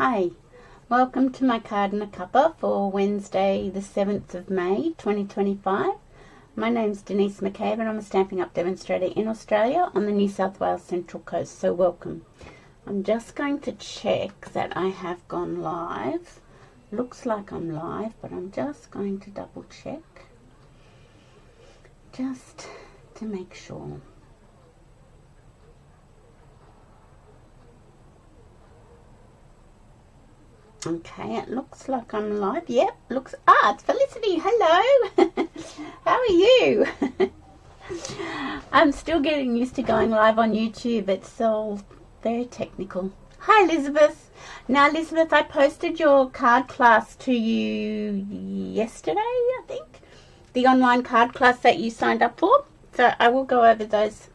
Hi, welcome to my card and a cuppa for Wednesday the 7th of May 2025. My name's Denise McCabe and I'm a Stampin' Up! Demonstrator in Australia on the New South Wales Central Coast, so welcome. I'm just going to check that I have gone live. Looks like I'm live, but I'm just going to double check just to make sure. Okay, it looks like I'm live. Yep, looks... it's Felicity. Hello. How are you? I'm still getting used to going live on YouTube. It's all very technical. Hi, Elizabeth. Now, Elizabeth, I posted your card class to you yesterday, I think. The online card class that you signed up for. So I will go over those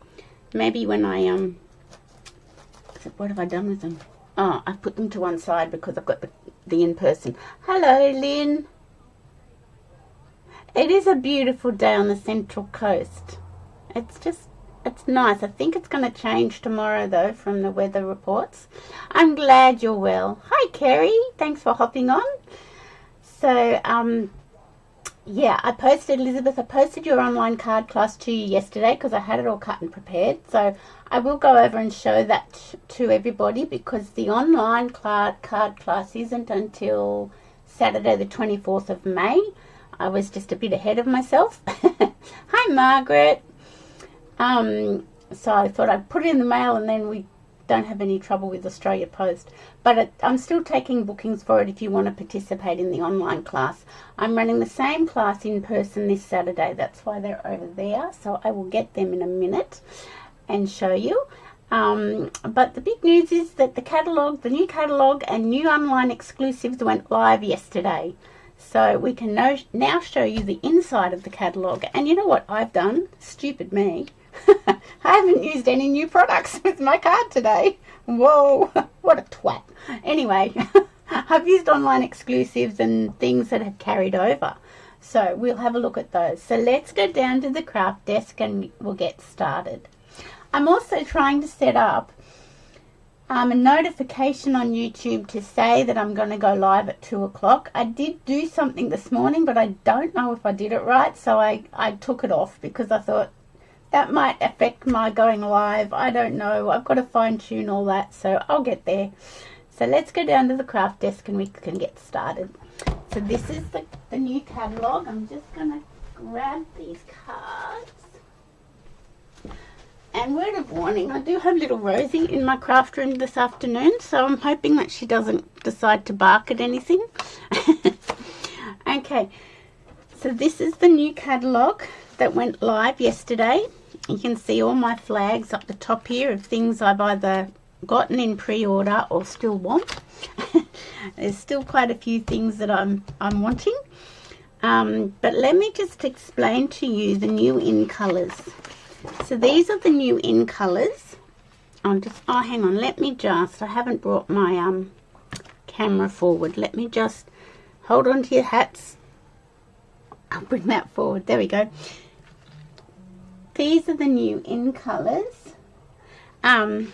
maybe when I... What have I done with them? Oh, I've put them to one side because I've got the in-person. Hello, Lynn. It is a beautiful day on the Central Coast. It's nice. I think it's going to change tomorrow, though, from the weather reports. I'm glad you're well. Hi, Kerry. Thanks for hopping on. So, yeah, Elizabeth, I posted your online card class to you yesterday because I had it all cut and prepared. So I will go over and show that to everybody because the online card class isn't until Saturday the 24th of May. I was just a bit ahead of myself. Hi, Margaret. So I thought I'd put it in the mail and then we don't have any trouble with Australia Post. But I'm still taking bookings for it if you want to participate in the online class. I'm running the same class in person this Saturday. That's why they're over there. So I will get them in a minute and show you. But the big news is that the new catalogue and new online exclusives went live yesterday. So we can now show you the inside of the catalogue. And you know what I've done? Stupid me. I haven't used any new products with my card today. Whoa, what a twat. Anyway, I've used online exclusives and things that have carried over. So we'll have a look at those. So let's go down to the craft desk and we'll get started. I'm also trying to set up a notification on YouTube to say that I'm going to go live at 2 o'clock. I did do something this morning, but I don't know if I did it right. So I took it off because I thought, that might affect my going live. I don't know. I've got to fine tune all that. So I'll get there. So let's go down to the craft desk and we can get started. So this is the new catalogue. I'm just going to grab these cards. And word of warning, I do have little Rosie in my craft room this afternoon. So I'm hoping that she doesn't decide to bark at anything. Okay. So this is the new catalogue that went live yesterday. You can see all my flags up the top here of things I've either gotten in pre-order or still want. There's still quite a few things that I'm wanting. But let me just explain to you the new in colours. So these are the new in colours. Hang on, I haven't brought my camera forward. Let me just hold on to your hats. I'll bring that forward. There we go. These are the new in colours. And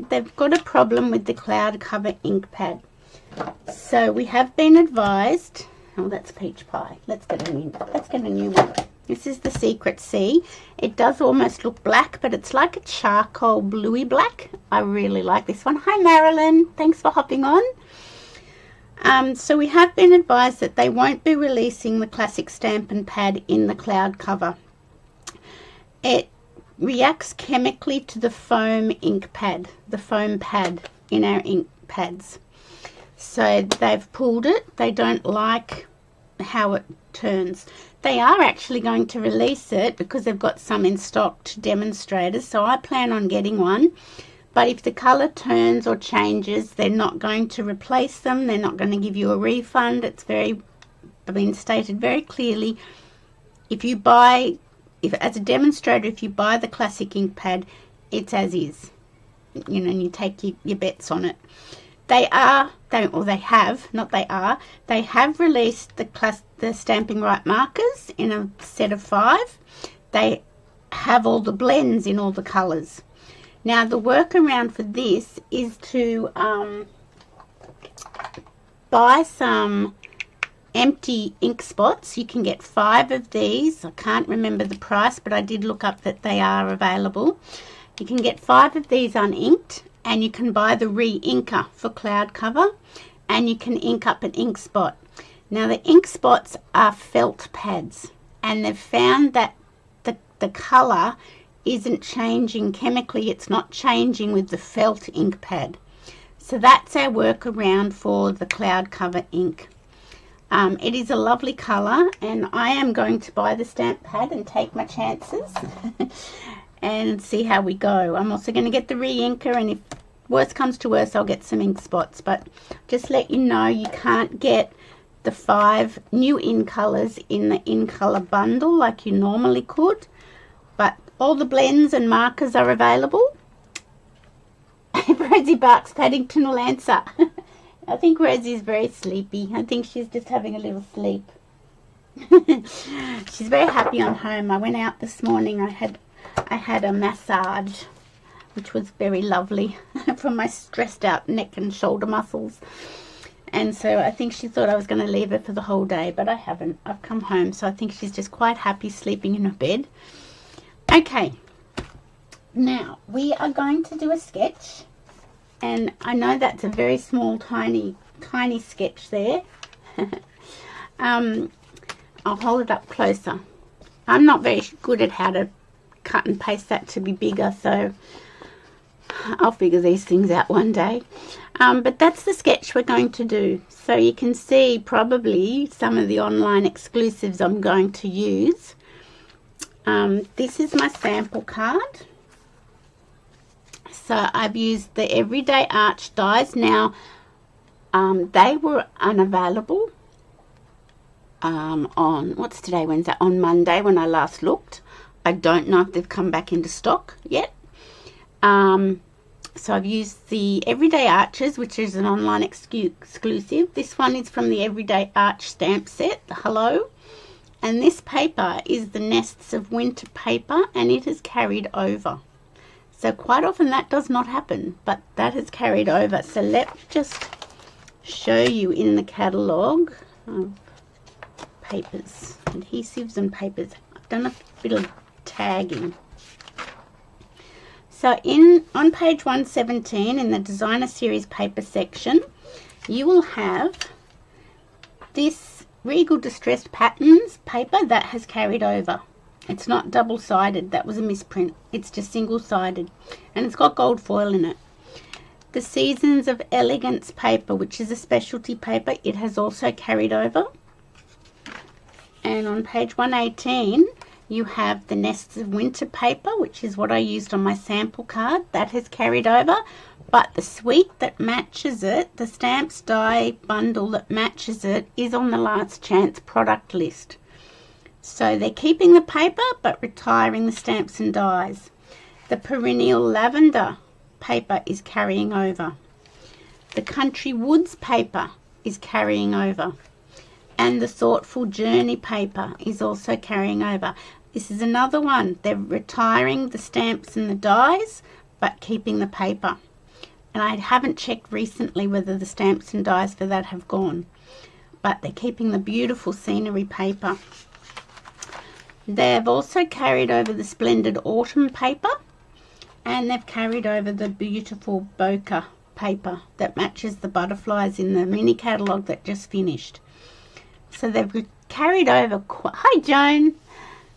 they've got a problem with the cloud cover ink pad. So we have been advised. Oh, that's peach pie. Let's get a new one. This is the Secret C. It does almost look black, but it's like a charcoal bluey black. I really like this one. Hi, Marilyn. Thanks for hopping on. So we have been advised that they won't be releasing the classic Stampin' Pad in the cloud cover. It reacts chemically to the foam ink pad, the foam pad in our ink pads. So they've pulled it. They don't like how it turns. They are actually going to release it because they've got some in stock to demonstrators. So I plan on getting one. But if the colour turns or changes, they're not going to replace them. They're not going to give you a refund. It's been stated very clearly. As a demonstrator, if you buy the classic ink pad, it's as is. You know, and you take your bets on it. They have released the Stamping Right markers in a set of 5. They have all the blends in all the colours. Now the workaround for this is to buy some empty ink spots. You can get 5 of these. I can't remember the price, but I did look up that they are available. You can get 5 of these uninked, and you can buy the re-inker for cloud cover, and you can ink up an ink spot. Now the ink spots are felt pads, and they've found that the colour isn't changing chemically. It's not changing with the felt ink pad. So that's our workaround for the cloud cover ink. It is a lovely colour, and I am going to buy the stamp pad and take my chances and see how we go. I'm also going to get the re-inker, and if worst comes to worst, I'll get some ink spots. But just let you know, you can't get the 5 new in colours in the in colour bundle like you normally could, but all the blends and markers are available. Rosie barks, Paddington will answer. I think Rosie's very sleepy. I think she's just having a little sleep. She's very happy on home. I went out this morning. I had a massage, which was very lovely from my stressed out neck and shoulder muscles. And so I think she thought I was going to leave her for the whole day, but I haven't. I've come home, so I think she's just quite happy sleeping in her bed. Okay, now we are going to do a sketch, and I know that's a very small, tiny sketch there. I'll hold it up closer. I'm not very good at how to cut and paste that to be bigger, so I'll figure these things out one day. But that's the sketch we're going to do. So you can see probably some of the online exclusives I'm going to use. This is my sample card. So I've used the Everyday Arch dies. Now, they were unavailable on, what's today, Wednesday? On Monday when I last looked. I don't know if they've come back into stock yet. So I've used the Everyday Arches, which is an online exclusive. This one is from the Everyday Arch stamp set, the Hello. And this paper is the Nests of Winter paper, and it has carried over. So quite often that does not happen, but that has carried over. So let's just show you in the catalogue of papers, adhesives and papers. I've done a bit of tagging. So on page 117 in the designer series paper section, you will have this Regal Distressed Patterns paper that has carried over. It's not double-sided, that was a misprint. It's just single-sided, and it's got gold foil in it. The Seasons of Elegance paper, which is a specialty paper, it has also carried over. And on page 118, you have the Nests of Winter paper, which is what I used on my sample card. That has carried over, but the suite that matches it, the stamps die bundle that matches it, is on the last chance product list. So they're keeping the paper, but retiring the stamps and dies. The Perennial Lavender paper is carrying over. The Country Woods paper is carrying over. And the Thoughtful Journey paper is also carrying over. This is another one. They're retiring the stamps and the dies, but keeping the paper. And I haven't checked recently whether the stamps and dies for that have gone. But they're keeping the beautiful scenery paper. They've also carried over the Splendid Autumn paper. And they've carried over the beautiful Bokeh paper that matches the butterflies in the mini catalogue that just finished. So they've carried over, hi Joan,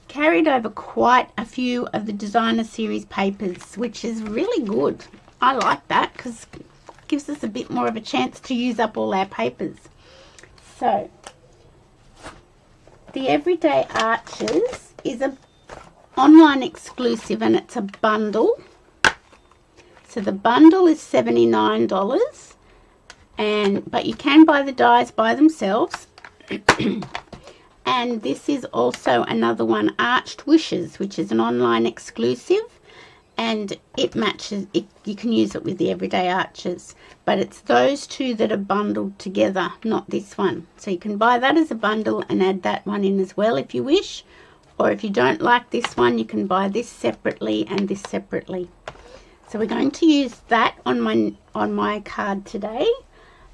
carried over quite a few of the designer series papers, which is really good. I like that because it gives us a bit more of a chance to use up all our papers. So the Everyday Arches is an online exclusive, and it's a bundle. So the bundle is $79, but you can buy the dies by themselves. And this is also another one, Arched Wishes, which is an online exclusive, and it matches it. You can use it with the Everyday Arches, but it's those two that are bundled together, not this one. So you can buy that as a bundle and add that one in as well if you wish, or if you don't like this one, you can buy this separately and this separately. So we're going to use that on my card today.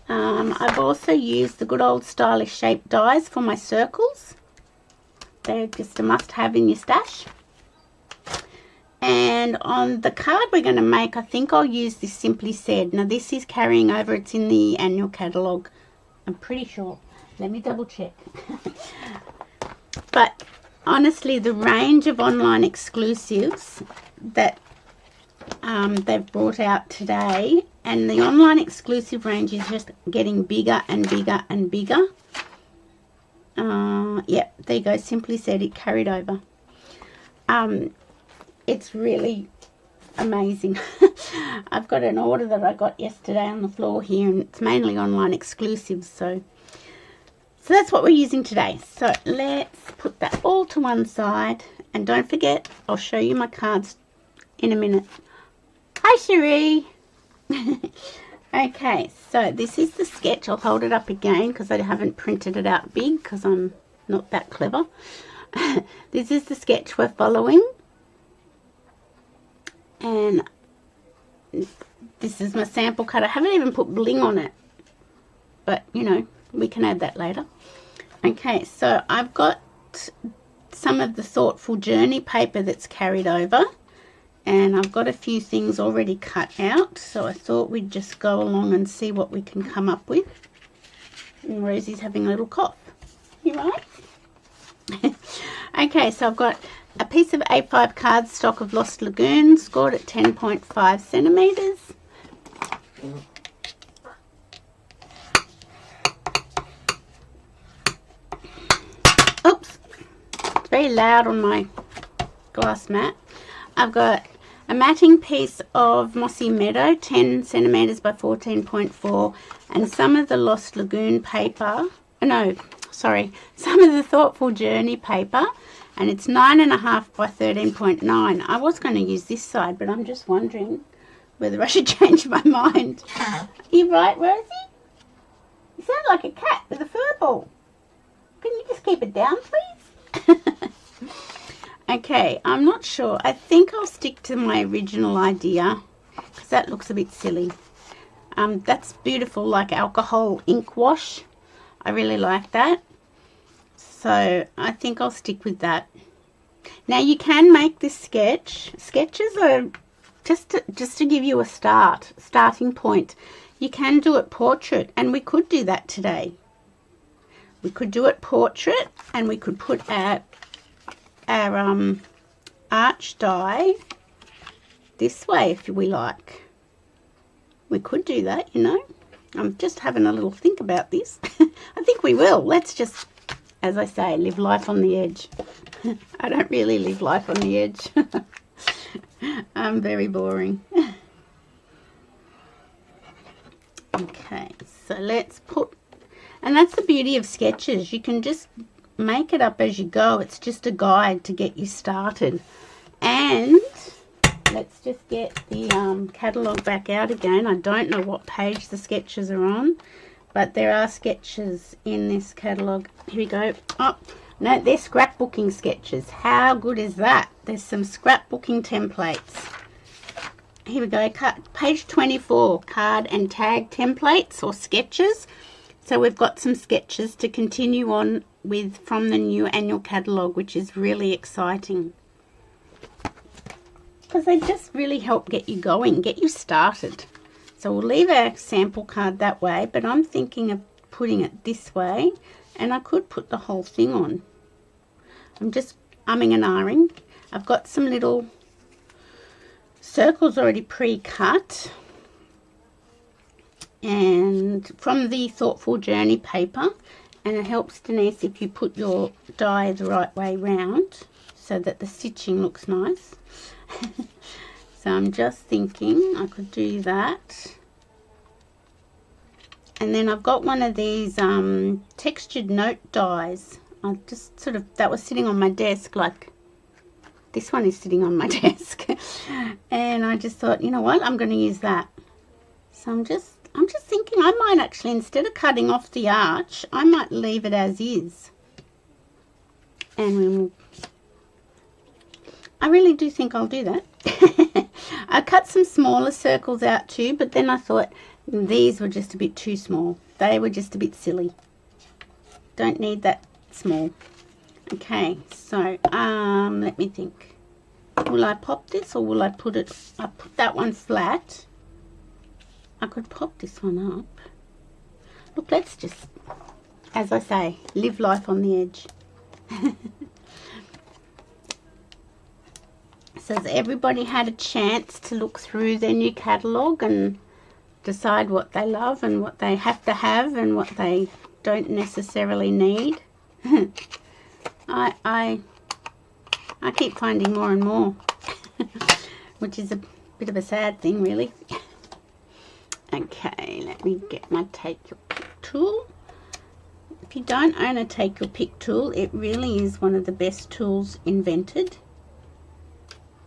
I've also used the good old stylish shape dies for my circles. They're just a must-have in your stash. And on the card we're going to make, I think I'll use this Simply Said. Now this is carrying over, it's in the annual catalogue, I'm pretty sure. Let me double check. But honestly, the range of online exclusives that they've brought out today, and the online exclusive range is just getting bigger and bigger and bigger. Yep, there you go, Simply Said, it carried over. It's really amazing. I've got an order that I got yesterday on the floor here, and it's mainly online exclusives, so that's what we're using today. So let's put that all to one side, and don't forget, I'll show you my cards in a minute. Hi Cherie. Okay, so this is the sketch. I'll hold it up again because I haven't printed it out big because I'm not that clever. This is the sketch we're following, and this is my sample card. I haven't even put bling on it, but you know, we can add that later. Okay, so I've got some of the Thoughtful Journey paper that's carried over, and I've got a few things already cut out, so I thought we'd just go along and see what we can come up with. And Rosie's having a little cough. You right? Okay, so I've got a piece of A5 cardstock of Lost Lagoon, scored at 10.5 centimetres. Oops, it's very loud on my glass mat. I've got a matting piece of Mossy Meadow, 10 centimetres by 14.4, and some of the Lost Lagoon paper, some of the Thoughtful Journey paper, and it's 9.5 by 13.9. I was going to use this side, but I'm just wondering whether I should change my mind. Are you right, Rosie? You sound like a cat with a fur ball. Can you just keep it down, please? Okay, I'm not sure. I think I'll stick to my original idea because that looks a bit silly. That's beautiful, like alcohol ink wash. I really like that. So I think I'll stick with that. Now you can make this sketch. Sketches are just to give you a starting point. You can do it portrait, and we could do that today. We could do it portrait, and we could put our arch die this way if we like. We could do that, you know. I'm just having a little think about this. I think we will. Let's just, as I say, live life on the edge. I don't really live life on the edge. I'm very boring. Okay, so let's put, and that's the beauty of sketches. You can just make it up as you go. It's just a guide to get you started. And let's just get the catalogue back out again. I don't know what page the sketches are on, but there are sketches in this catalogue. Here we go. Oh, no, they're scrapbooking sketches. How good is that? There's some scrapbooking templates. Here we go. Page 24, card and tag templates or sketches. So we've got some sketches to continue on with from the new annual catalogue, which is really exciting because they just really help get you going, get you started. So we'll leave our sample card that way, but I'm thinking of putting it this way, and I could put the whole thing on. I'm just umming and ahhing. I've got some little circles already pre-cut, and from the Thoughtful Journey paper, and it helps, Denise, if you put your die the right way round so that the stitching looks nice. So I'm just thinking I could do that. And then I've got one of these textured note dies. I just sort of, that was sitting on my desk, like this one is sitting on my desk. And I just thought, you know what, I'm going to use that. So I'm just thinking I might actually, instead of cutting off the arch, I might leave it as is. And I really do think I'll do that. I cut some smaller circles out too, but then I thought These were just a bit too small. They were just a bit silly. Don't need that small. Okay, so let me think. Will I pop this or will I put it? I put that one flat. I could pop this one up. Look, let's just, as I say, live life on the edge. So has everybody had a chance to look through their new catalogue and decide what they love and what they have to have and what they don't necessarily need? I keep finding more and more, which is a bit of a sad thing, really. Okay, let me get my Take Your Pick tool. If you don't own a Take Your Pick tool, it really is one of the best tools invented.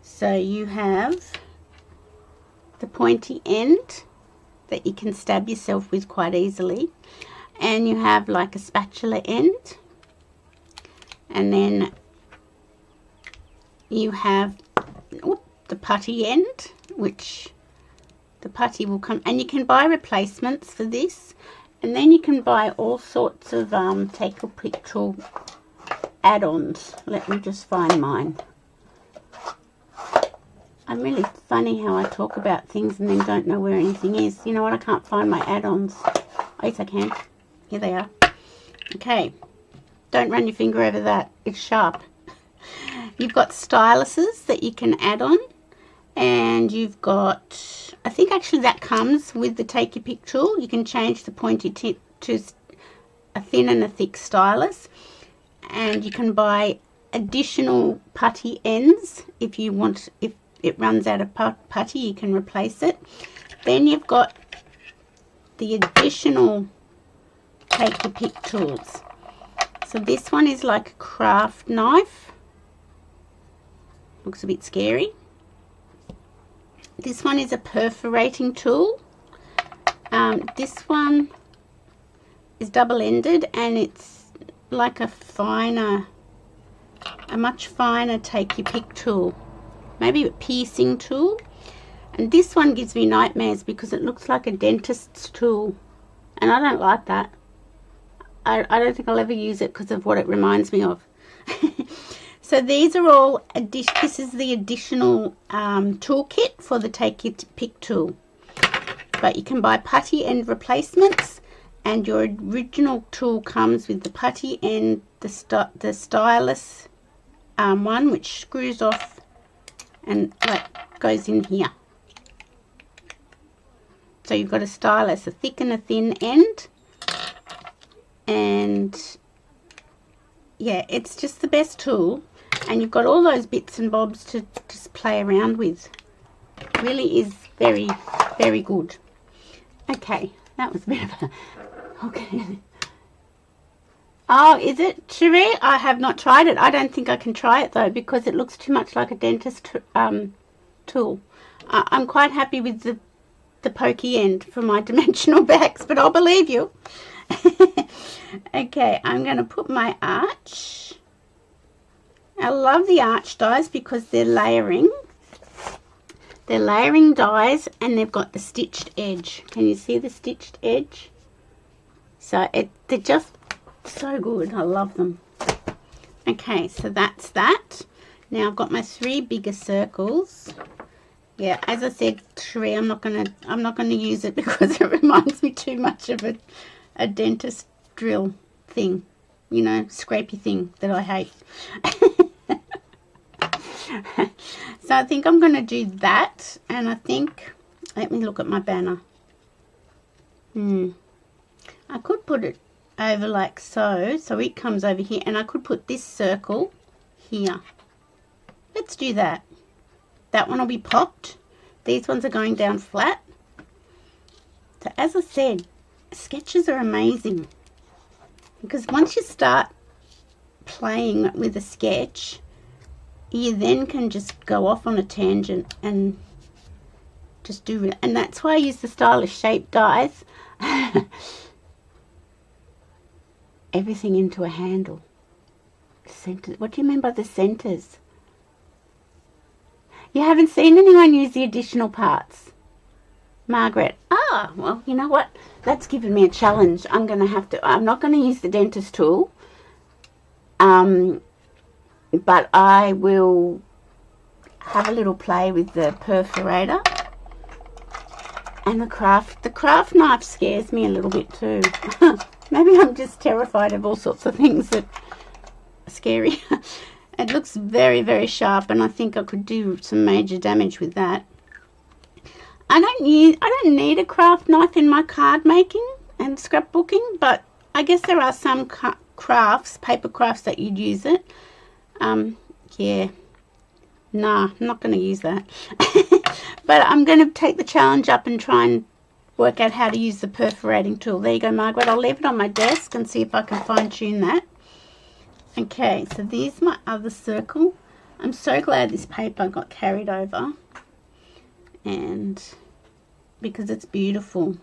So you have the pointy end that you can stab yourself with quite easily, and you have like a spatula end, and then you have the putty end, which the putty will come, and you can buy replacements for this, and then you can buy all sorts of Take Your Pick tool add-ons. Let me just find mine. I'm really funny how I talk about things and then don't know where anything is. You know what? I can't find my add-ons. Oh, yes, I can. Here they are. Okay. Don't run your finger over that. It's sharp. You've got styluses that you can add on. And you've got, I think actually that comes with the Take Your Pick tool. You can change the pointy tip to a thin and a thick stylus. And you can buy additional putty ends if you want, if it runs out of putty, you can replace it. Then you've got the additional Take Your Pick tools. So this one is like a craft knife. Looks a bit scary. This one is a perforating tool. This one is double-ended and it's like a much finer Take Your Pick tool. Maybe a piercing tool. And this one gives me nightmares because it looks like a dentist's tool. And I don't like that. I don't think I'll ever use it because of what it reminds me of. So these are all, this is the additional toolkit for the Take Your Pick tool. But you can buy putty end replacements, and your original tool comes with the putty end, the stylus one, which screws off and like goes in here. So you've got a stylus, a thick and a thin end, and yeah, it's just the best tool, and you've got all those bits and bobs to just play around with. It really is very, very good. Okay, that was a bit of a, okay. Oh, is it, Cherie? I have not tried it. I don't think I can try it though because it looks too much like a dentist tool. I'm quite happy with the pokey end for my dimensional bags, but I'll believe you. Okay, I'm going to put my arch. I love the arch dies because they're layering. They're layering dies and they've got the stitched edge. Can you see the stitched edge? So they're just so good. I love them. Okay, so that's that. Now I've got my 3 bigger circles. Yeah, as I said, Sheree, I'm not gonna use it because it reminds me too much of a dentist drill thing, you know, scrapey thing that I hate. So I think I'm gonna do that, and I think, let me look at my banner. I could put it over like so it comes over here, and I could put this circle here. Let's do that. That one will be popped. These ones are going down flat. So as I said, sketches are amazing because once you start playing with a sketch, you then can just go off on a tangent and just do it. And that's why I use the stylish shape dies. Everything into a handle. Center. What do you mean by the centers? You haven't seen anyone use the additional parts? Margaret. well, you know what? That's given me a challenge. I'm not going to use the dentist tool. But I will have a little play with the perforator and the craft knife scares me a little bit too. Maybe I'm just terrified of all sorts of things that are scary. It looks very, very sharp, and I think I could do some major damage with that. I don't need a craft knife in my card making and scrapbooking, but I guess there are some paper crafts that you'd use it. Yeah, nah, I'm not going to use that. But I'm going to take the challenge up and try and work out how to use the perforating tool. There you go, Margaret. I'll leave it on my desk and see if I can fine tune that. Okay, so there's my other circle. I'm so glad this paper got carried over, and because it's beautiful.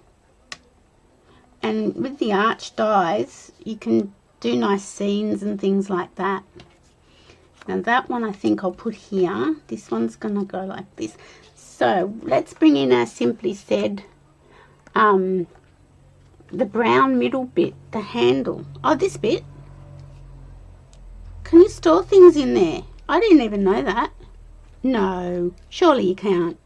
And with the arch dies, you can do nice scenes and things like that. Now that one I think I'll put here. This one's gonna go like this. So let's bring in our Simply Said, the brown middle bit, the handle. Oh, this bit. Can you store things in there? I didn't even know that. No, surely you can't.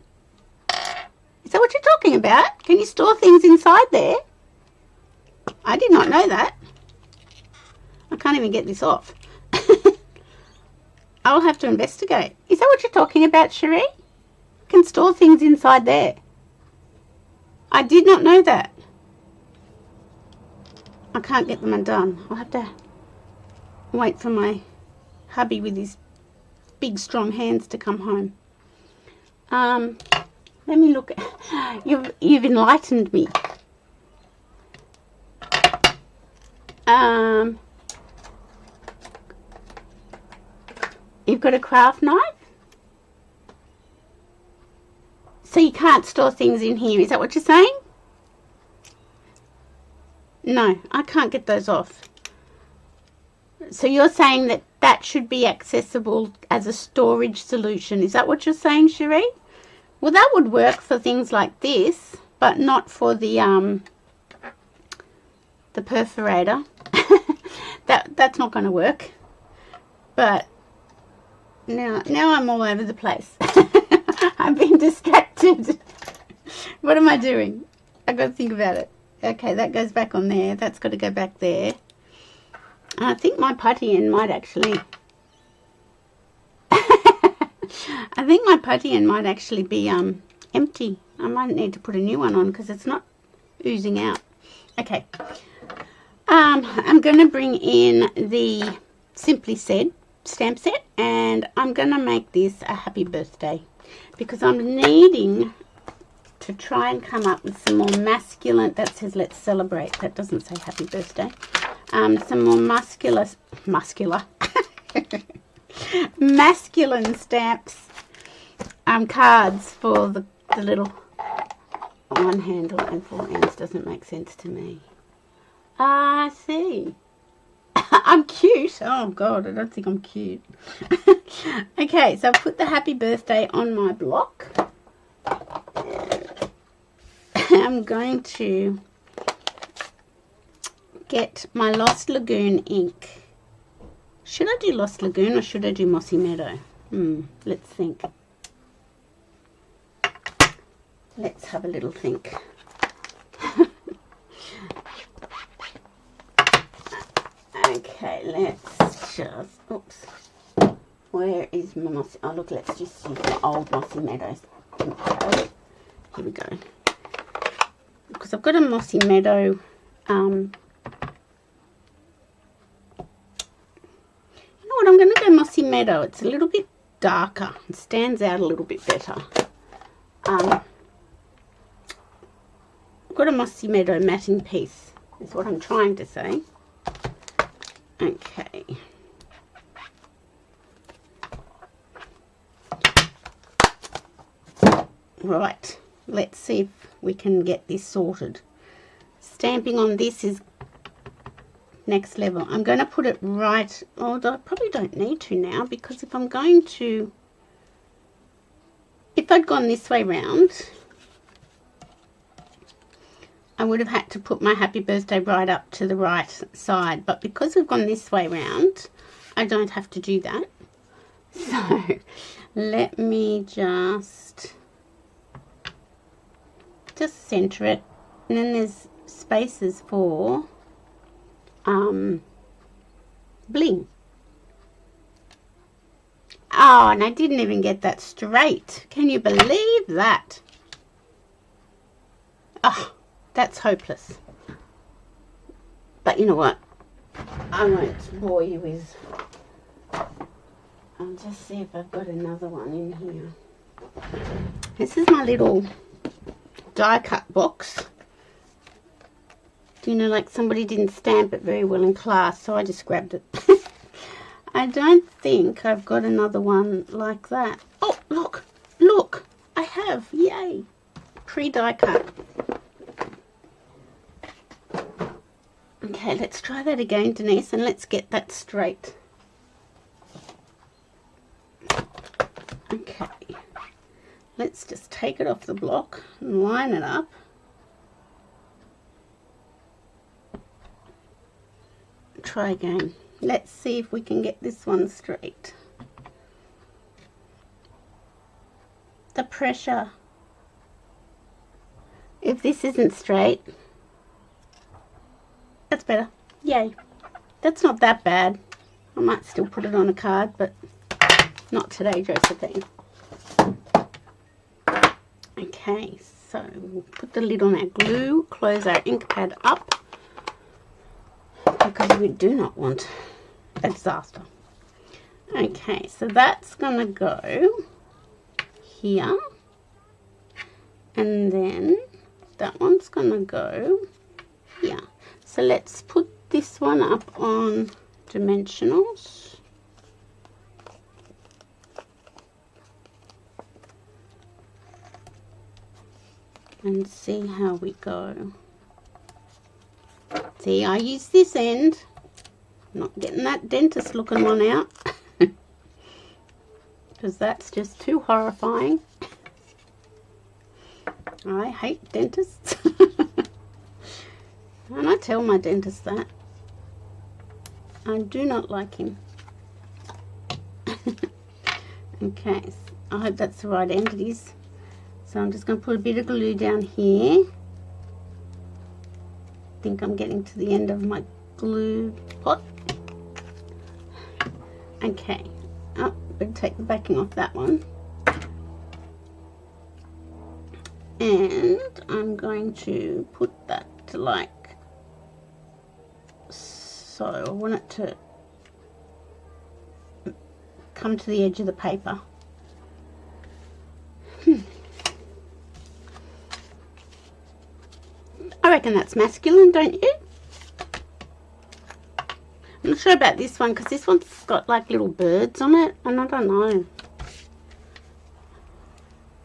Is that what you're talking about? Can you store things inside there? I did not know that. I can't even get this off. I'll have to investigate. Is that what you're talking about, Cherie? Can store things inside there. I did not know that. I can't get them undone. I'll have to wait for my hubby with his big strong hands to come home. Let me look. You've enlightened me. You've got a craft knife? So you can't store things in here, is that what you're saying? No, I can't get those off. So you're saying that that should be accessible as a storage solution. Is that what you're saying, Cherie? Well, that would work for things like this, but not for the perforator. That's not going to work. But now I'm all over the place. I've been distracted. What am I doing? I've got to think about it. Okay, that goes back on there. That's got to go back there. I think my putty end might actually... I think my putty end might actually be empty. I might need to put a new one on because it's not oozing out. Okay. I'm going to bring in the Simply Said stamp set, and I'm going to make this a happy birthday because I'm needing to try and come up with some more masculine... That says let's celebrate. That doesn't say happy birthday. Some more masculine stamps, cards for the little one handle and four ends. Doesn't make sense to me. I see. I'm cute. Oh God, I don't think I'm cute. Okay, so I've put the happy birthday on my block. I'm going to get my Lost Lagoon ink. Should I do Lost Lagoon or should I do Mossy Meadow? Let's think. Let's have a little think. Okay, let's just... Oops. Where is my Mossy... Oh, look, let's just use my old Mossy Meadows. Okay. Here we go. Because I've got a Mossy Meadow... I'm going to go Mossy Meadow. It's a little bit darker. It stands out a little bit better. I've got a Mossy Meadow matting piece, is what I'm trying to say. Okay. Right. Let's see if we can get this sorted. Stamping on this is next level. I'm going to put it right, although I probably don't need to now, because if I'm going to, if I'd gone this way round, I would have had to put my happy birthday right up to the right side, but because we've gone this way round, I don't have to do that. So let me just center it, and then there's spaces for bling. Oh, and I didn't even get that straight. Can you believe that? Oh, that's hopeless. But you know what? I won't bore you with... I'll just see if I've got another one in here. This is my little die cut box. Do you know, like somebody didn't stamp it very well in class, so I just grabbed it. I don't think I've got another one like that. Oh, look, look, I have, yay, pre-die cut. Okay, let's try that again, Denise, and let's get that straight. Okay, let's just take it off the block and line it up. Try again. Let's see if we can get this one straight. The pressure. If this isn't straight, that's better. Yay. That's not that bad. I might still put it on a card, but not today, Josephine. Okay, so we'll put the lid on our glue, close our ink pad up, because we do not want a disaster. Okay, so that's gonna go here, and then that one's gonna go here. So let's put this one up on dimensionals. And see how we go. See, I use this end. Not getting that dentist looking one out. Because that's just too horrifying. I hate dentists. And I tell my dentist that. I do not like him. Okay, I hope that's the right end. It is. So I'm just going to put a bit of glue down here. I think I'm getting to the end of my glue pot. Okay, oh, better take the backing off that one. And I'm going to put that to like so. I want it to come to the edge of the paper. I reckon that's masculine, don't you? I'm not sure about this one because this one's got like little birds on it, and I don't know.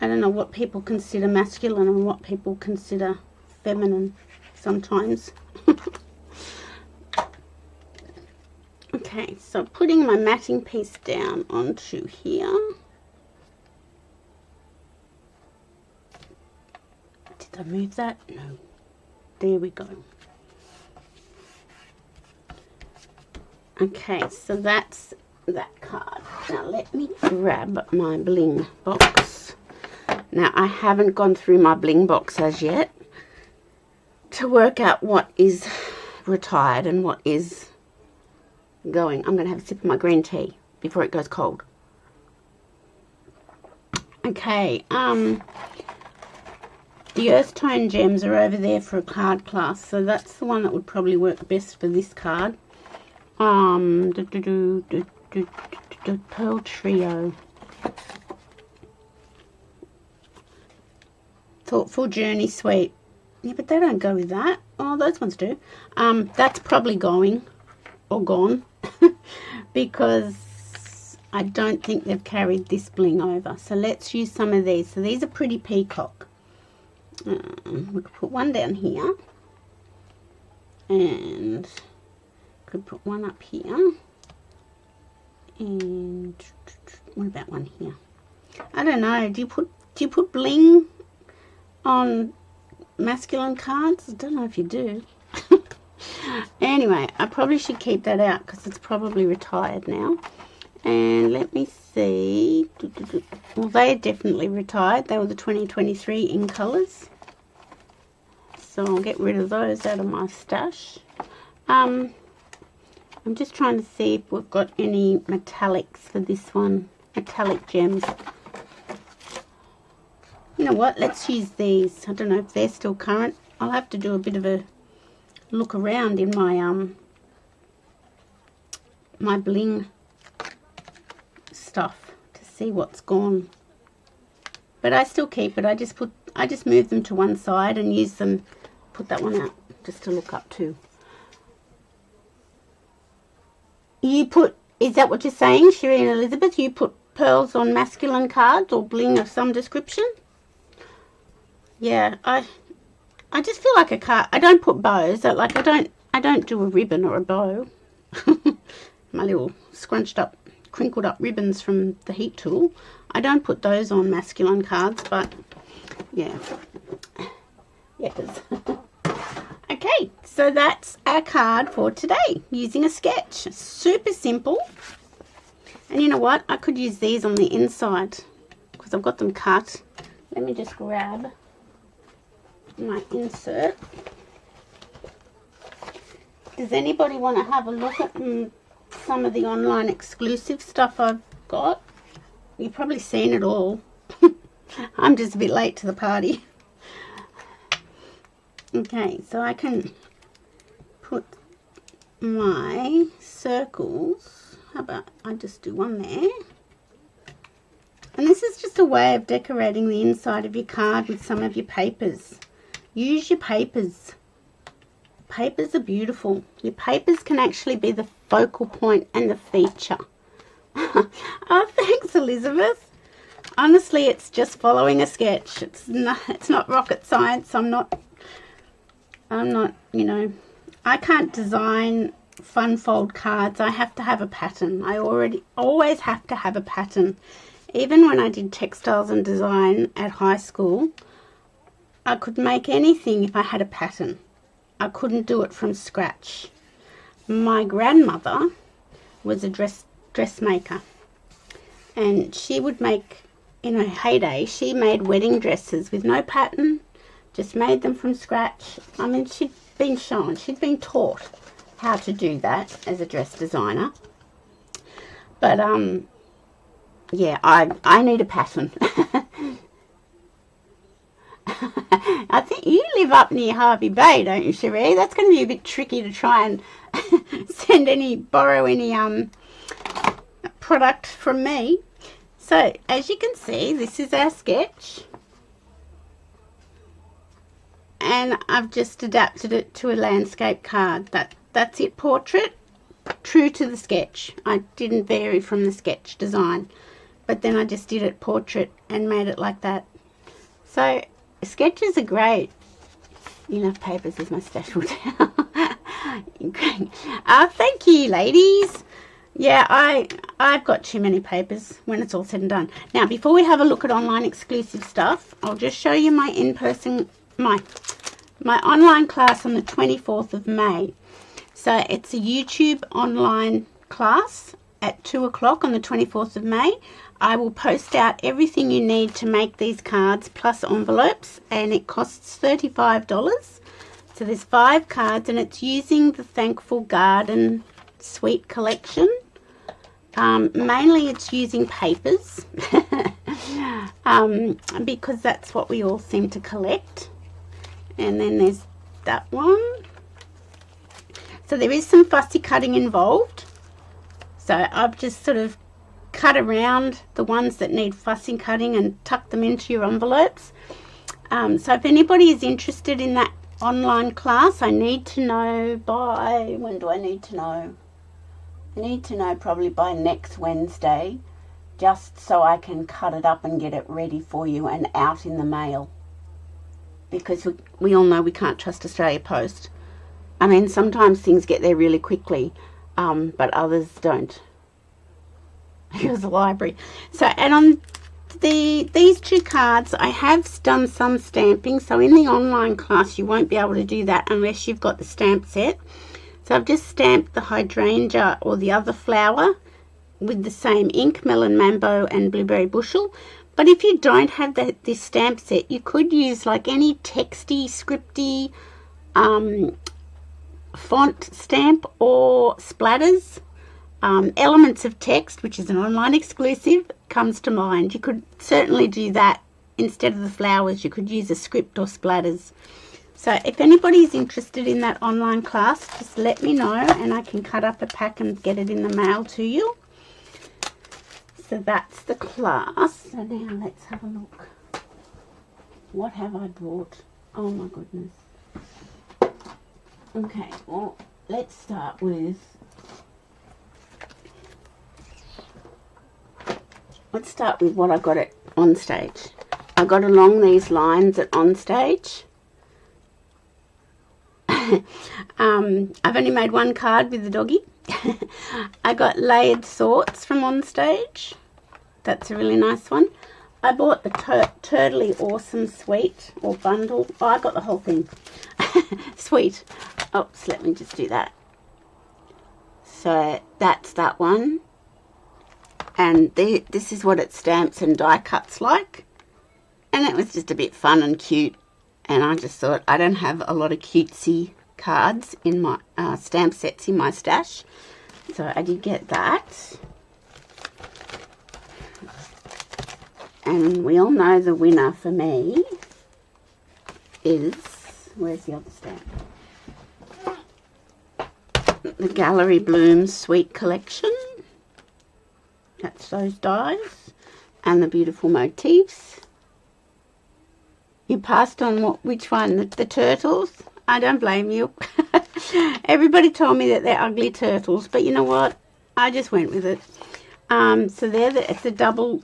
I don't know what people consider masculine and what people consider feminine sometimes. Okay, so putting my matting piece down onto here. Did I move that? No. There we go. Okay, so that's that card. Now let me grab my bling box. Now I haven't gone through my bling box as yet to work out what is retired and what is going. I'm going to have a sip of my green tea before it goes cold. Okay, the earth tone gems are over there for a card class, so that's the one that would probably work best for this card. Pearl Trio. Thoughtful Journey Suite. Yeah, but they don't go with that. Oh, those ones do. That's probably going or gone because I don't think they've carried this bling over. So let's use some of these. So these are pretty peacock. We could put one down here and could put one up here, and what about one here? I don't know. Do you put bling on masculine cards? I don't know if you do. Anyway, I probably should keep that out because it's probably retired now. And let me see. Well, they are definitely retired. They were the 2023 in colours. So I'll get rid of those out of my stash. I'm just trying to see if we've got any metallics for this one. Metallic gems. You know what? Let's use these. I don't know if they're still current. I'll have to do a bit of a look around in my my bling stuff to see what's gone. But I still keep it. I just move them to one side and use them. Put that one out just to look up to. You put, is that what you're saying, Shireen Elizabeth? You put pearls on masculine cards or bling of some description? Yeah, I just feel like a card. I don't put bows. I don't do a ribbon or a bow. My little scrunched up, crinkled up ribbons from the heat tool. I don't put those on masculine cards, but yeah. Yes. Okay, so that's our card for today, using a sketch. Super simple. And you know what? I could use these on the inside because I've got them cut. Let me just grab my insert. Does anybody want to have a look at some of the online exclusive stuff I've got? You've probably seen it all. I'm just a bit late to the party. Okay, so I can put my circles. How about I just do one there? And this is just a way of decorating the inside of your card with some of your papers. Use your papers. Papers are beautiful. Your papers can actually be the focal point and the feature. Oh, thanks, Elizabeth. Honestly, it's just following a sketch. It's not rocket science. I'm not, you know, I can't design fun fold cards. I have to have a pattern. I always have to have a pattern. Even when I did textiles and design at high school, I could make anything if I had a pattern. I couldn't do it from scratch. My grandmother was a dressmaker, and she would make, in her heyday, she made wedding dresses with no pattern, just made them from scratch. I mean, she'd been shown, she'd been taught how to do that as a dress designer. But yeah, I need a pattern. I think you live up near Harvey Bay, don't you, Cherie? That's going to be a bit tricky to try and borrow any product from me. So, as you can see, this is our sketch. And I've just adapted it to a landscape card. That's it, portrait, true to the sketch. I didn't vary from the sketch design. But then I just did it portrait and made it like that. So, sketches are great. Enough papers is my stash down. Great. Thank you, ladies. Yeah, I've got too many papers when it's all said and done. Now, before we have a look at online exclusive stuff, I'll just show you my in-person, my online class on the 24th of May. So it's a YouTube online class at 2 o'clock on the 24th of May. I will post out everything you need to make these cards plus envelopes, and it costs $35. So there's 5 cards, and it's using the Thankful Garden Suite collection. Mainly it's using papers because that's what we all seem to collect. And then there's that one. So there is some fussy cutting involved. So I've just sort of cut around the ones that need fussy cutting and tuck them into your envelopes. So if anybody is interested in that online class, I need to know by, when do I need to know? I need to know probably by next Wednesday, just so I can cut it up and get it ready for you and out in the mail. Because we all know we can't trust Australia Post. I mean, sometimes things get there really quickly, but others don't. Here's the library. So, and on these two cards, I have done some stamping, so in the online class you won't be able to do that unless you've got the stamp set. So I've just stamped the hydrangea or the other flower with the same ink, Melon Mambo and Blueberry Bushel. But if you don't have this stamp set, you could use like any texty, scripty font stamp or splatters. Elements of Text, which is an online exclusive, comes to mind. You could certainly do that instead of the flowers. You could use a script or splatters. So if anybody's interested in that online class, just let me know and I can cut up a pack and get it in the mail to you. So that's the class. So now let's have a look. What have I bought? Oh my goodness. Okay, well, let's start with... Let's start with what I got at On Stage. I got Along These Lines at On Stage. I've only made one card with the doggy. I got Layered Thoughts from On Stage. That's a really nice one. I bought the Turtly Awesome Suite or bundle. Oh, I got the whole thing. Sweet. Oops, let me just do that. So that's that one. And this is what it stamps and die cuts like. And it was just a bit fun and cute. And I just thought, I don't have a lot of cutesy cards in my stamp sets in my stash. So I did get that. And we all know the winner for me is... Where's the other stamp? The Gallery Blooms Sweet Collection. That's those dies and the beautiful motifs. You passed on which one? The turtles? I don't blame you. Everybody told me that they're ugly turtles, but you know what? I just went with it. So it's a double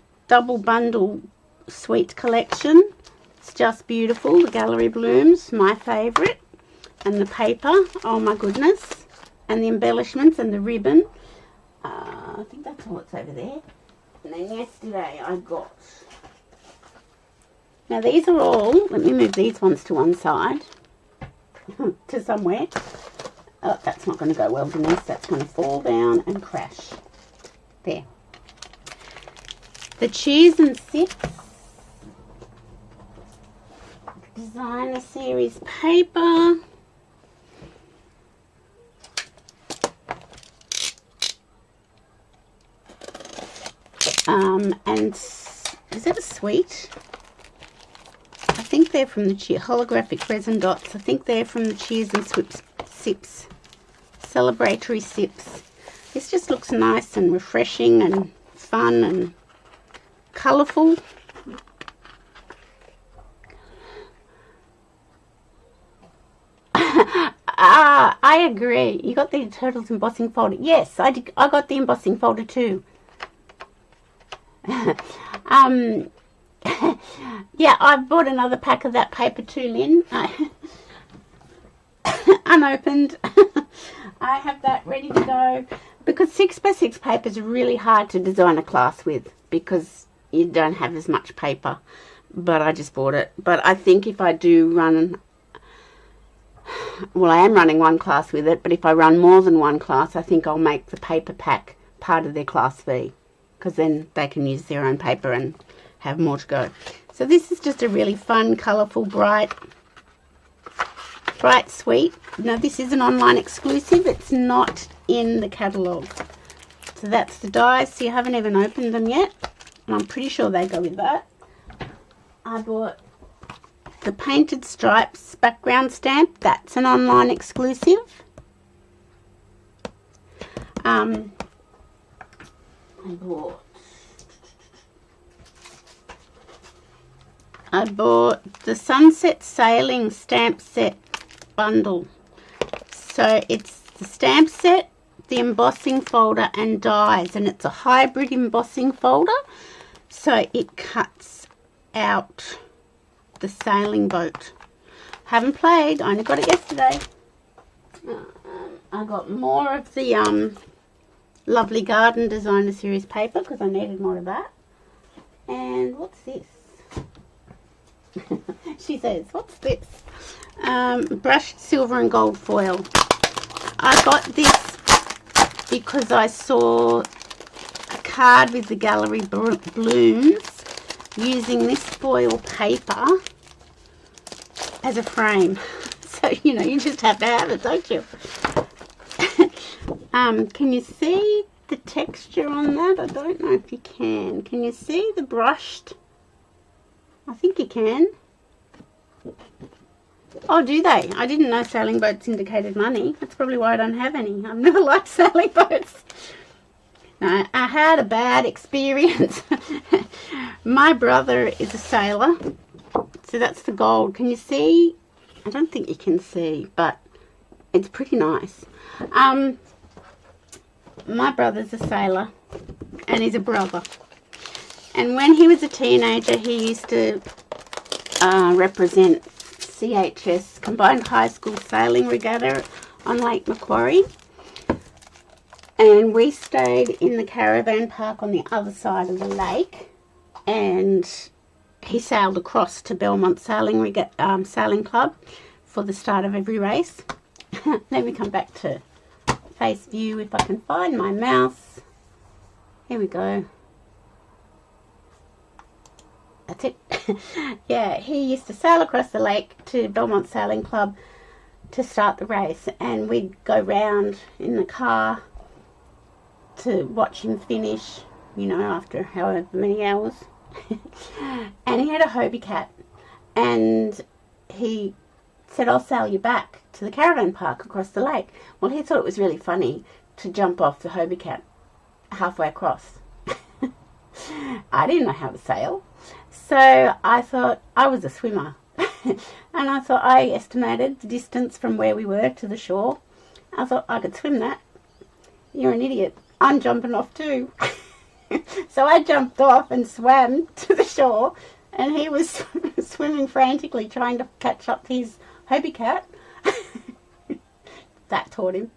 bundle sweet collection. It's just beautiful. The Gallery Blooms, my favourite. And the paper, oh my goodness. And the embellishments and the ribbon. I think that's all that's over there. And then yesterday I got... Now these are all... Let me move these ones to one side. To somewhere. Oh, that's not going to go well, Denise. That's going to fall down and crash. There. The Cheers and Sips Designer Series paper. And is it a suite? I think they're from the holographic resin dots. I think they're from the Cheers and Sips, celebratory sips. This just looks nice and refreshing and fun and colourful. I agree. You got the Turtles embossing folder. Yes, I did. I got the embossing folder too. Yeah, I bought another pack of that paper too, Lynn. Unopened. I have that ready to go because 6x6 paper is really hard to design a class with because you don't have as much paper. But I just bought it. But I think if I do run, well, I am running one class with it, but if I run more than one class, I think I'll make the paper pack part of their class fee, because then they can use their own paper and have more to go. So this is just a really fun, colourful, bright suite. Now this is an online exclusive. It's not in the catalogue. So that's the dies. So you haven't even opened them yet. And I'm pretty sure they go with that. I bought the Painted Stripes background stamp. That's an online exclusive. I bought the Sunset Sailing stamp set bundle. So it's the stamp set, the embossing folder and dies, and it's a hybrid embossing folder, so it cuts out the sailing boat. Haven't played, I only got it yesterday. I got more of the Lovely Garden Designer Series paper because I needed more of that. And what's this? She says, what's this? Brushed silver and gold foil. I got this because I saw a card with the gallery blooms using this foil paper as a frame. So, you know, you just have to have it, don't you? Can you see the texture on that? I don't know if you can. Can you see the brushed? I think you can. Oh, do they? I didn't know sailing boats indicated money. That's probably why I don't have any. I've never liked sailing boats. No, I had a bad experience. My brother is a sailor. So that's the gold. Can you see? I don't think you can see, but it's pretty nice. My brother's a sailor, and he's a brother. And when he was a teenager, he used to represent CHS, Combined High School Sailing Regatta on Lake Macquarie. And we stayed in the caravan park on the other side of the lake, and he sailed across to Belmont Sailing Club for the start of every race. Let me come back to face view if I can find my mouse. Here we go. That's it. Yeah, he used to sail across the lake to Belmont Sailing Club to start the race, and we'd go round in the car to watch him finish, you know, after however many hours. And he had a Hobie cat, and he said, I'll sail you back to the caravan park across the lake. Well, he thought it was really funny to jump off the Hobie cat halfway across. I didn't know how to sail, so I thought, I was a swimmer, and I thought I estimated the distance from where we were to the shore. I thought I could swim that. You're an idiot. I'm jumping off too. So I jumped off and swam to the shore, and he was swimming frantically trying to catch up his Hobie cat. That taught him.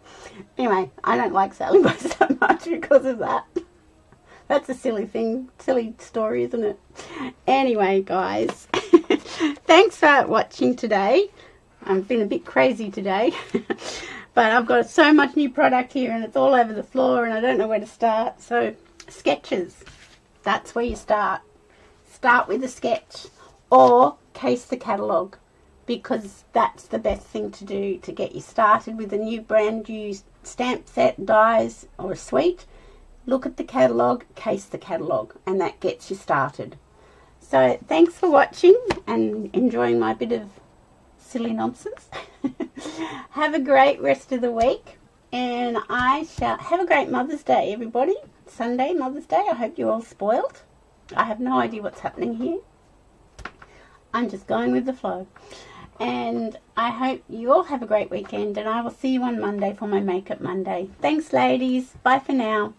Anyway, I don't like sailing boats so much because of that. That's a silly thing, silly story, isn't it? Anyway, guys, thanks for watching today. I've been a bit crazy today, but I've got so much new product here and it's all over the floor and I don't know where to start. So sketches, that's where you start. Start with a sketch or case the catalogue, because that's the best thing to do to get you started with a new brand new stamp set, dies or a suite. Look at the catalogue, case the catalogue, and that gets you started. So thanks for watching and enjoying my bit of silly nonsense. Have a great rest of the week, and I shall have a great Mother's Day, everybody. Sunday, Mother's Day. I hope you're all spoiled. I have no idea what's happening here. I'm just going with the flow. And I hope you all have a great weekend, and I will see you on Monday for my Makeup Monday. Thanks, ladies. Bye for now.